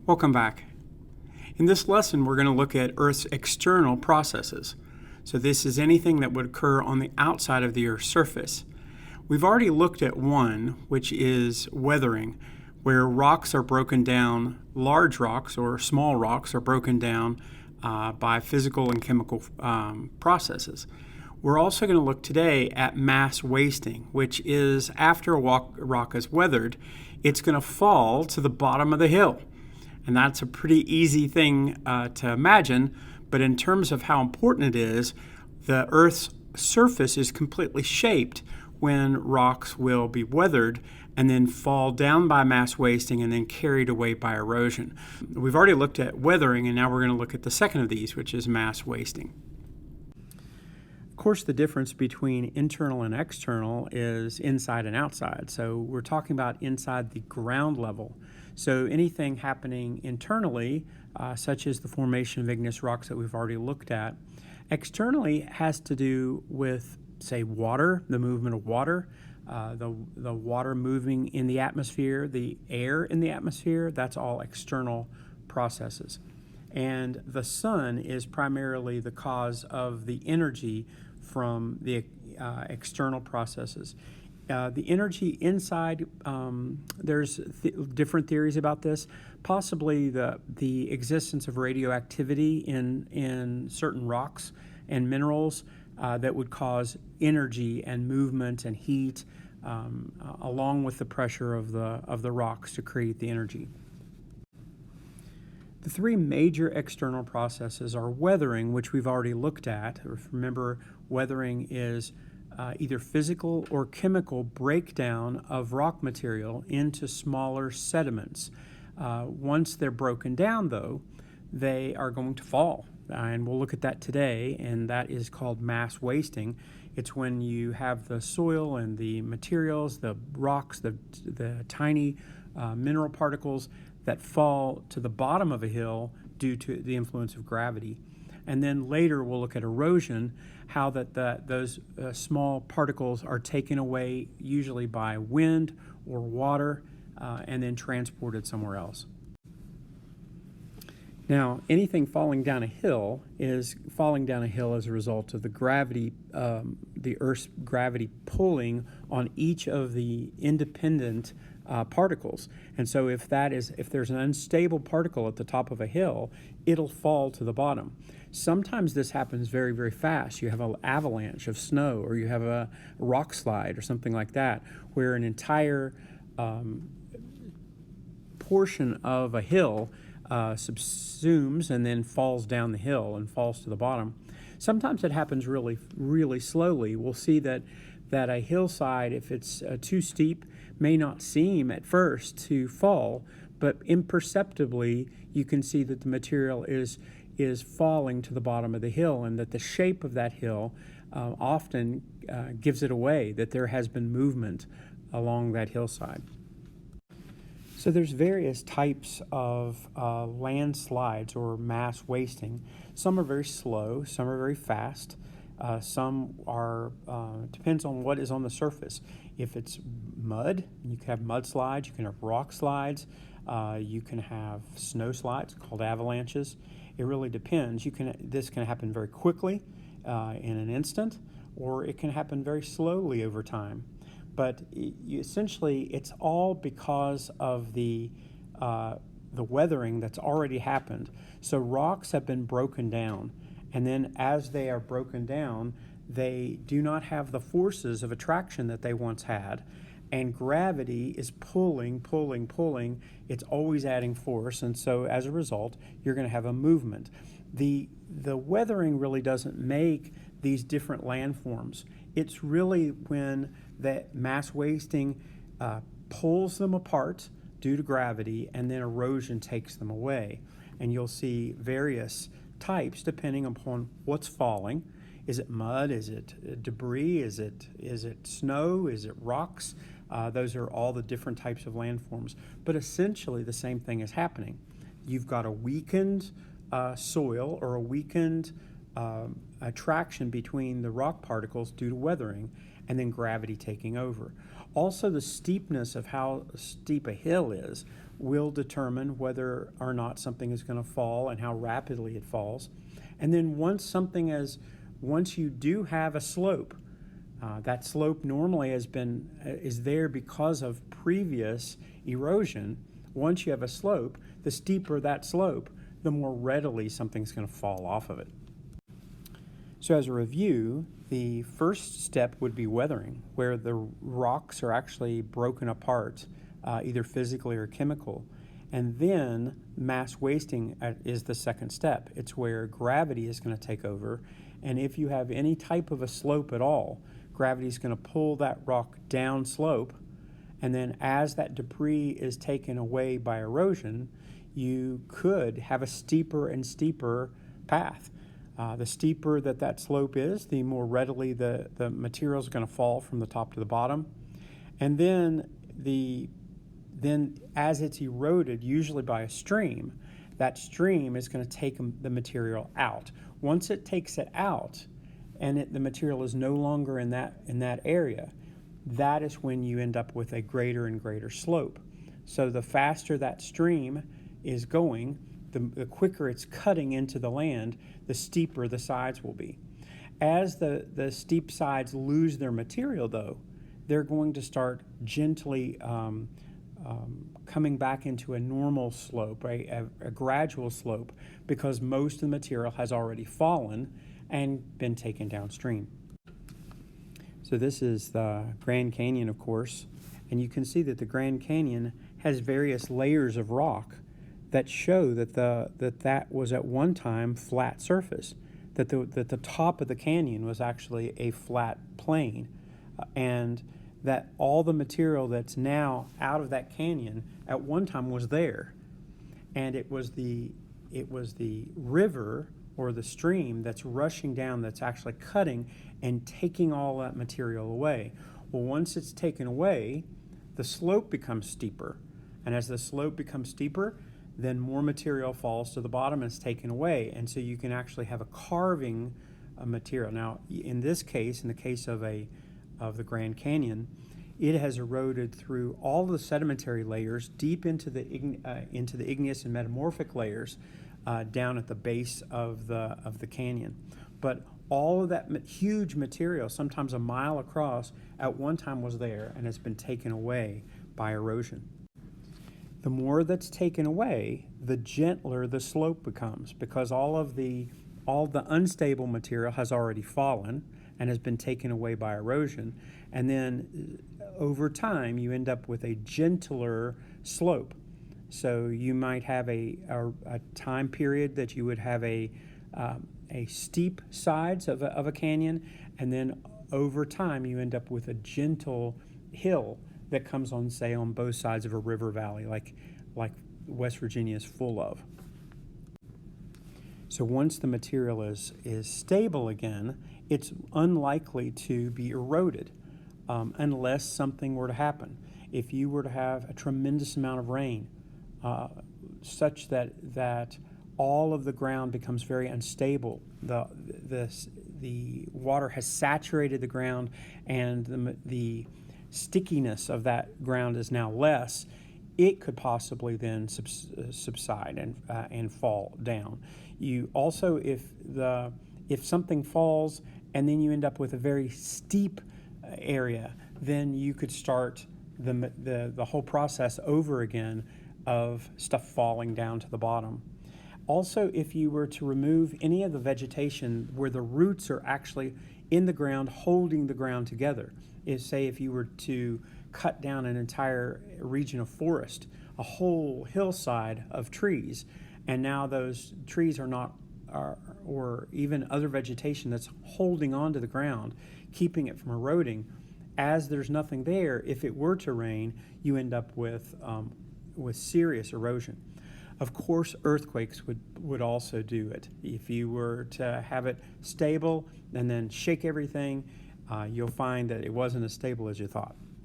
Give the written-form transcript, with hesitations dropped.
Welcome back. In this lesson, we're going to look at Earth's external processes. So this is anything that would occur on the outside of the Earth's surface. We've already looked at one, which is weathering, where rocks are broken down, large rocks or small rocks are broken down by physical and chemical processes. We're also going to look today at mass wasting, which is after a rock is weathered, it's going to fall to the bottom of the hill. And that's a pretty easy thing to imagine, but in terms of how important it is, the Earth's surface is completely shaped when rocks will be weathered and then fall down by mass wasting and then carried away by erosion. We've already looked at weathering, and now we're going to look at the second of these, which is mass wasting. Of course, the difference between internal and external is inside and outside. So we're talking about inside the ground level. So anything happening internally, such as the formation of igneous rocks that we've already looked at, externally has to do with, say, water, the movement of water, the water moving in the atmosphere, the air in the atmosphere, that's all external processes. And the sun is primarily the cause of the energy from the external processes. The energy inside, there's different theories about this. Possibly the existence of radioactivity in certain rocks and minerals that would cause energy and movement and heat, along with the pressure of the rocks to create the energy. The three major external processes are weathering, which we've already looked at. Remember, weathering is either physical or chemical breakdown of rock material into smaller sediments. Once they're broken down, though, they are going to fall. And we'll look at that today, and that is called mass wasting. It's when you have the soil and the materials, the rocks, the tiny mineral particles that fall to the bottom of a hill due to the influence of gravity. And then later we'll look at erosion, how those small particles are taken away usually by wind or water and then transported somewhere else. Now, anything falling down a hill is falling down a hill as a result of the gravity, the Earth's gravity pulling on each of the independent particles. And so if there's an unstable particle at the top of a hill, it'll fall to the bottom. Sometimes this happens very, very fast. You have an avalanche of snow, or you have a rock slide or something like that, where an entire portion of a hill subsumes and then falls down the hill and falls to the bottom. Sometimes it happens really, really slowly. We'll see that a hillside, if it's too steep, may not seem at first to fall, but imperceptibly you can see that the material is falling to the bottom of the hill, and that the shape of that hill often gives it away that there has been movement along that hillside. So there's various types of landslides or mass wasting. Some are very slow, some are very fast. Some are, depends on what is on the surface. If it's mud, you can have mudslides, you can have rock slides, you can have snow slides called avalanches. It really depends. This can happen very quickly in an instant, or it can happen very slowly over time. But essentially, it's all because of the weathering that's already happened. So rocks have been broken down, and then as they are broken down, they do not have the forces of attraction that they once had, and gravity is pulling. It's always adding force, and so as a result, you're going to have a movement. The weathering really doesn't make these different landforms. It's really when that mass wasting pulls them apart due to gravity, and then erosion takes them away. And you'll see various types depending upon what's falling. Is it mud? Is it debris? Is it snow? Is it rocks? Those are all the different types of landforms. But essentially the same thing is happening. You've got a weakened soil or a weakened attraction between the rock particles due to weathering, and then gravity taking over. Also, the steepness of how steep a hill is will determine whether or not something is going to fall and how rapidly it falls. And then once you do have a slope, that slope normally is there because of previous erosion. Once you have a slope, the steeper that slope, the more readily something's going to fall off of it. So as a review, the first step would be weathering, where the rocks are actually broken apart, either physically or chemical. And then mass wasting is the second step. It's where gravity is going to take over. And if you have any type of a slope at all, gravity is going to pull that rock down slope. And then as that debris is taken away by erosion, you could have a steeper and steeper path. The steeper that slope is, the more readily the material is going to fall from the top to the bottom. And then as it's eroded, usually by a stream, that stream is going to take the material out. Once it takes it out and the material is no longer in that area, that is when you end up with a greater and greater slope. So the faster that stream is going, the quicker it's cutting into the land, the steeper the sides will be. As the steep sides lose their material, though, they're going to start gently coming back into a normal slope, a gradual slope, because most of the material has already fallen and been taken downstream. So this is the Grand Canyon, of course, and you can see that the Grand Canyon has various layers of rock that show that was at one time flat surface, that the top of the canyon was actually a flat plain, and that all the material that's now out of that canyon at one time was there, and it was the river or the stream that's rushing down that's actually cutting and taking all that material away. Well, once it's taken away, the slope becomes steeper, and as the slope becomes steeper, then more material falls to the bottom and is taken away, and so you can actually have a carving of material. Now, in this case, in the case of the Grand Canyon, it has eroded through all the sedimentary layers deep into the igneous and metamorphic layers down at the base of the canyon. But all of that huge material, sometimes a mile across, at one time was there and has been taken away by erosion. The more that's taken away, the gentler the slope becomes, because all the unstable material has already fallen and has been taken away by erosion. And then over time, you end up with a gentler slope. So you might have a time period that you would have a steep sides of a canyon, and then over time you end up with a gentle hill that comes on, say, on both sides of a river valley, like West Virginia is full of. So once the material is stable again, it's unlikely to be eroded unless something were to happen. If you were to have a tremendous amount of rain, such that all of the ground becomes very unstable, the water has saturated the ground, and the stickiness of that ground is now less, it could possibly then subside and fall down. You also, if something falls and then you end up with a very steep area, then you could start the whole process over again of stuff falling down to the bottom. Also, if you were to remove any of the vegetation where the roots are actually in the ground holding the ground together, say if you were to cut down an entire region of forest, a whole hillside of trees, and now those trees are not, or even other vegetation that's holding onto the ground, keeping it from eroding, as there's nothing there, if it were to rain, you end up with serious erosion. Of course, earthquakes would also do it. If you were to have it stable and then shake everything, you'll find that it wasn't as stable as you thought.